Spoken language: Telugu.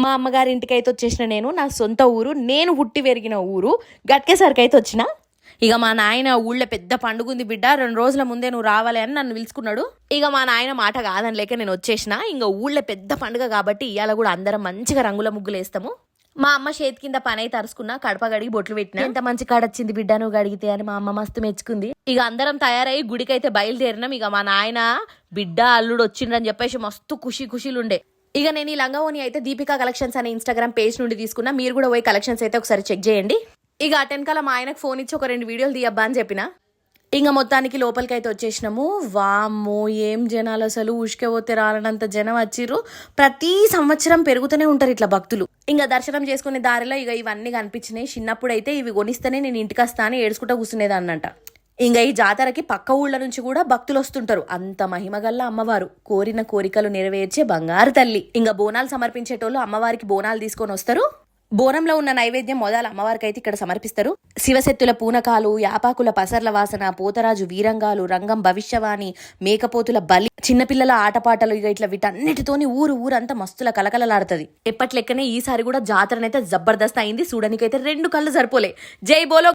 మా అమ్మగారి ఇంటికి అయితే వచ్చేసిన నేను. నా సొంత ఊరు, నేను పుట్టి పెరిగిన ఊరు గట్కేసరికి అయితే వచ్చిన. ఇక మా నాయన ఊళ్ళో పెద్ద పండుగ ఉంది బిడ్డ, 2 రోజుల ముందే నువ్వు రావాలి అని నన్ను పిలుచుకున్నాడు. ఇక మా నాయన మాట కాదని లేక నేను వచ్చేసిన. ఇంకా ఊళ్ళో పెద్ద పండుగ కాబట్టి ఇవాళ కూడా అందరం మంచిగా రంగుల ముగ్గులు వేస్తాము. మా అమ్మ చేతి కింద పని అయితే అరుచుకున్నా, కడప గడిగి బొట్లు పెట్టినా. ఎంత మంచి కాడొచ్చింది బిడ్డ నువ్వు గడిగితే అని మా అమ్మ మస్తు మెచ్చుకుంది. ఇక అందరం తయారయ్యి గుడికి అయితే బయలుదేరినాం. ఇక మా నాయన బిడ్డ అల్లుడు వచ్చిండ్రని చెప్పేసి మస్తు ఖుషీలు ఉండే. ఇక నేను ఈ లంగావోని అయితే దీపికా కలెక్షన్స్ అనే ఇన్స్టాగ్రామ్ పేజ్ నుండి తీసుకున్నా. మీరు కూడా పోయి కలెక్షన్స్ అయితే ఒకసారి చెక్ చేయండి. ఇక అటెన్కాల మా ఆయనకు ఫోన్ ఇచ్చి ఒక 2 వీడియోలు తీయబ్బా అని చెప్పిన. ఇంకా మొత్తానికి లోపలికి అయితే వచ్చేసినాము. వామ్మో ఏం జనాలు, అసలు ఉష్కే పోతే రాలనంత జనం వచ్చిర్రు. ప్రతి సంవత్సరం పెరుగుతూనే ఉంటారు ఇట్లా భక్తులు. ఇంకా దర్శనం చేసుకునే దారిలో ఇక ఇవన్నీ కనిపించినాయి. చిన్నప్పుడు అయితే ఇవి కొనిస్తేనే నేను ఇంటికి వస్తా అని ఏడ్చుకుంటా కూర్చునేదాన్నంట. ఇంకా ఈ జాతరకి పక్క ఊళ్ళ నుంచి కూడా భక్తులు వస్తుంటారు. అంత మహిమగల్ల అమ్మవారు, కోరిన కోరికలు నెరవేర్చే బంగారు తల్లి. ఇంకా బోనాలు సమర్పించేటోళ్ళు అమ్మవారికి బోనాలు తీసుకొని వస్తారు. బోనంలో ఉన్న నైవేద్యం మొదలు అమ్మవారికి అయితే ఇక్కడ సమర్పిస్తారు. శివశక్తుల పూనకాలు, యాపాకుల పసర్ల వాసన, పోతరాజు వీరంగాలు, రంగం భవిష్యవాణి, మేకపోతుల బలి, చిన్నపిల్లల ఆటపాటలు, ఇక ఇట్లా వీటన్నిటితోని ఊరంతా మస్తుల కలకలలాడుతుంది. ఎప్పటి లెక్కనే ఈసారి కూడా జాతరనైతే జబర్దస్త్ అయింది. చూడనికైతే 2 కళ్ళు సరిపోలే. జై బోలో